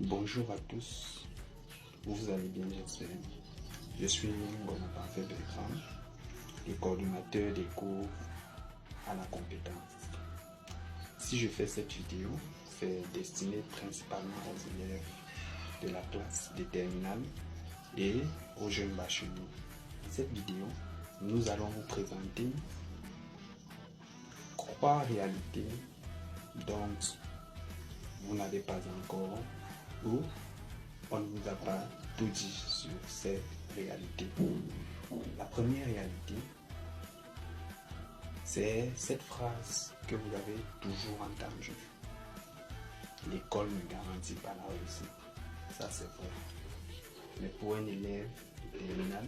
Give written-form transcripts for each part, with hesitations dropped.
Bonjour à tous, vous allez bien j'espère. Je suis Ngoma Parfait Belgrand, le coordinateur des cours à la compétence. Si je fais cette vidéo, c'est destiné principalement aux élèves de la classe de terminale et aux jeunes bacheliers. Dans cette vidéo, nous allons vous présenter 3 réalités dont vous n'avez pas encore ou on ne vous a pas tout dit sur cette réalité. La première réalité, c'est cette phrase que vous avez toujours entendue. L'école ne garantit pas la réussite. Ça c'est vrai. Mais pour un élève terminal,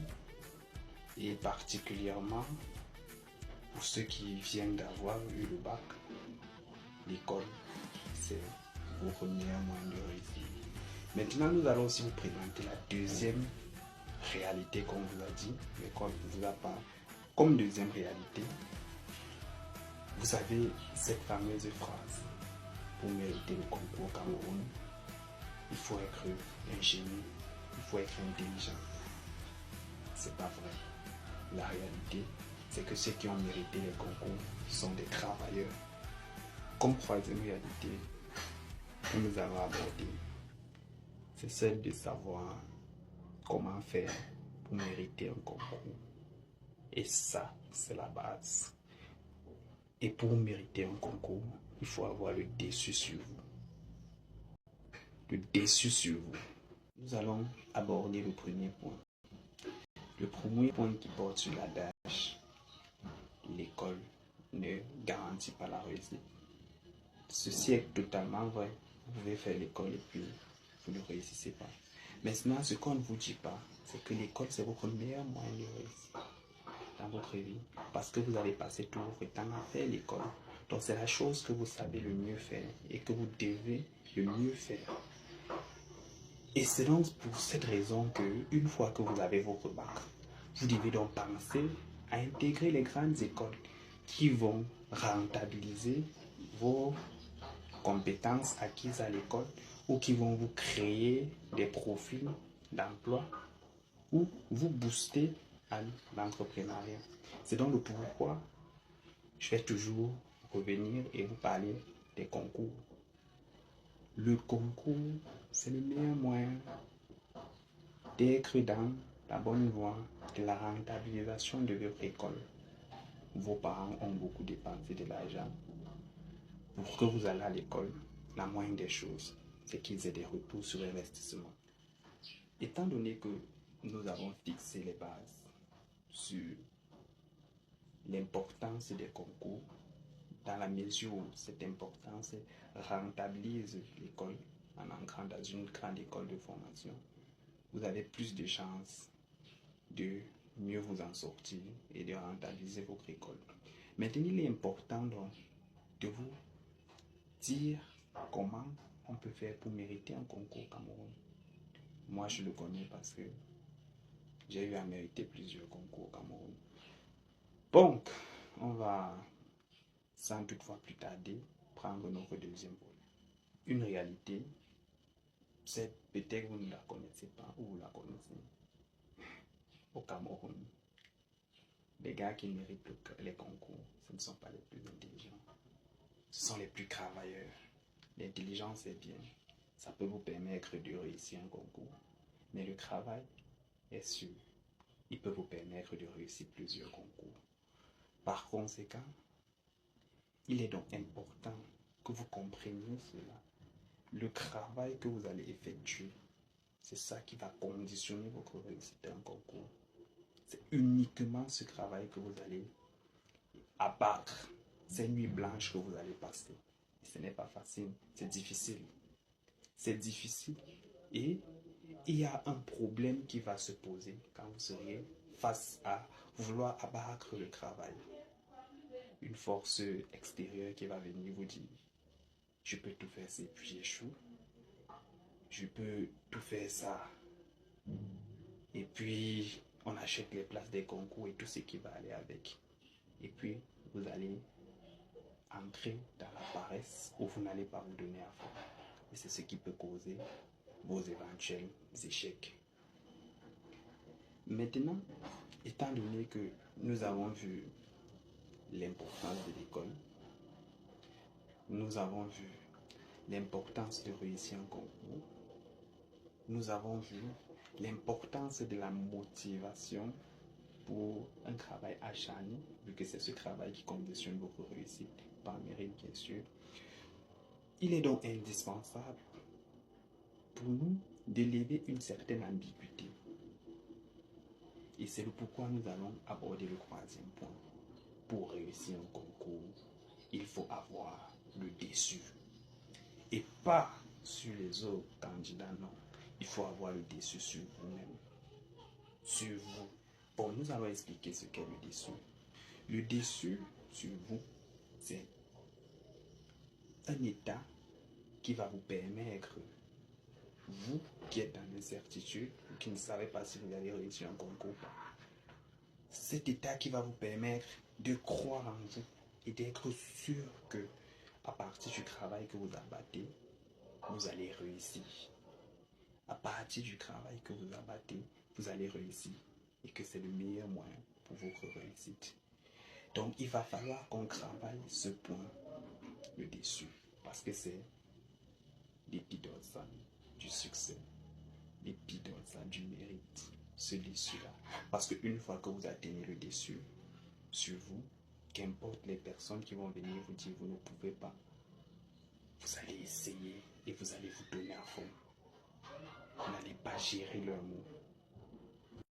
et particulièrement pour ceux qui viennent d'avoir eu le bac, l'école, c'est votre meilleur moyen de réussir. Maintenant, nous allons aussi vous présenter la deuxième réalité qu'on vous a dit, mais qu'on ne vous a pas. Comme deuxième réalité, vous avez cette fameuse phrase: pour mériter le concours au Cameroun, il faut être un génie, il faut être intelligent. C'est pas vrai. La réalité, c'est que ceux qui ont mérité les concours sont des travailleurs. Comme troisième réalité que nous allons aborder, c'est celle de savoir comment faire pour mériter un concours. Et ça, c'est la base. Et pour mériter un concours, il faut avoir le dessus sur vous. Le dessus sur vous. Nous allons aborder le premier point. Le premier point qui porte sur l'adage: l'école ne garantit pas la réussite. Ceci est totalement vrai. Vous pouvez faire l'école et puis vous ne réussissez pas. Maintenant, ce qu'on ne vous dit pas, c'est que l'école, c'est votre meilleur moyen de réussir dans votre vie, parce que vous allez passer tout votre temps à faire l'école. Donc c'est la chose que vous savez le mieux faire et que vous devez le mieux faire. Et c'est donc pour cette raison que une fois que vous avez votre bac, vous devez donc penser à intégrer les grandes écoles qui vont rentabiliser vos compétences acquises à l'école ou qui vont vous créer des profils d'emploi ou vous booster à l'entrepreneuriat. C'est donc le pourquoi je vais toujours revenir et vous parler des concours. Le concours, c'est le meilleur moyen d'être dans la bonne voie de la rentabilisation de votre école. Vos parents ont beaucoup dépensé de l'argent pour que vous alliez à l'école. La moindre des choses, c'est qu'ils aient des retours sur investissement. Étant donné que nous avons fixé les bases sur l'importance des concours, dans la mesure où cette importance rentabilise l'école en entrant dans une grande école de formation, vous avez plus de chances de mieux vous en sortir et de rentabiliser votre école. Maintenant, il est important donc de vous dire comment on peut faire pour mériter un concours au Cameroun. Moi, je le connais parce que j'ai eu à mériter plusieurs concours au Cameroun. Donc, on va, sans toutefois plus tarder, prendre notre deuxième volet. Une réalité, c'est peut-être que vous ne la connaissez pas ou vous la connaissez. Au Cameroun, les gars qui méritent les concours, ce ne sont pas les plus intelligents. Ce sont les plus travailleurs. L'intelligence, c'est bien. Ça peut vous permettre de réussir un concours. Mais le travail est sûr. Il peut vous permettre de réussir plusieurs concours. Par conséquent, il est donc important que vous compreniez cela. Le travail que vous allez effectuer, c'est ça qui va conditionner votre réussite à un concours. C'est uniquement ce travail que vous allez abattre, ces nuits blanches que vous allez passer. Et ce n'est pas facile, c'est difficile. C'est difficile et il y a un problème qui va se poser quand vous seriez face à vouloir abattre le travail. Une force extérieure qui va venir vous dire: je peux tout faire ça et puis j'échoue. Je peux tout faire ça et puis on achète les places des concours et tout ce qui va aller avec. Et puis vous allez entrer dans la paresse où vous n'allez pas vous donner à fond. Et c'est ce qui peut causer vos éventuels échecs. Maintenant, étant donné que nous avons vu l'importance de l'école, nous avons vu l'importance de réussir un concours, nous avons vu l'importance de la motivation pour un travail acharné, vu que c'est ce travail qui conditionne votre réussite, par mérite bien sûr. Il est donc indispensable pour nous d'élever une certaine ambiguïté. Et c'est le pourquoi nous allons aborder le troisième point. Pour réussir un concours, il faut avoir le dessus. Et pas sur les autres candidats, non. Il faut avoir le dessus sur vous-même. Sur vous. Bon, nous allons expliquer ce qu'est le dessus. Le dessus sur vous, c'est un état qui va vous permettre, vous qui êtes dans l'incertitude, qui ne savez pas si vous allez réussir un concours ou pas, cet état qui va vous permettre de croire en vous et d'être sûr que à partir du travail que vous abattez, vous allez réussir. À partir du travail que vous abattez, vous allez réussir et que c'est le meilleur moyen pour votre réussite. Donc, il va falloir qu'on travaille ce point, le dessus, parce que c'est l'épidoxane du succès, l'épidoxane du mérite, ce dessus-là. Parce qu'une fois que vous atteignez le dessus sur vous, qu'importe les personnes qui vont venir vous dire vous ne pouvez pas, vous allez essayer et vous allez vous donner à fond. Vous n'allez pas gérer leurs mots.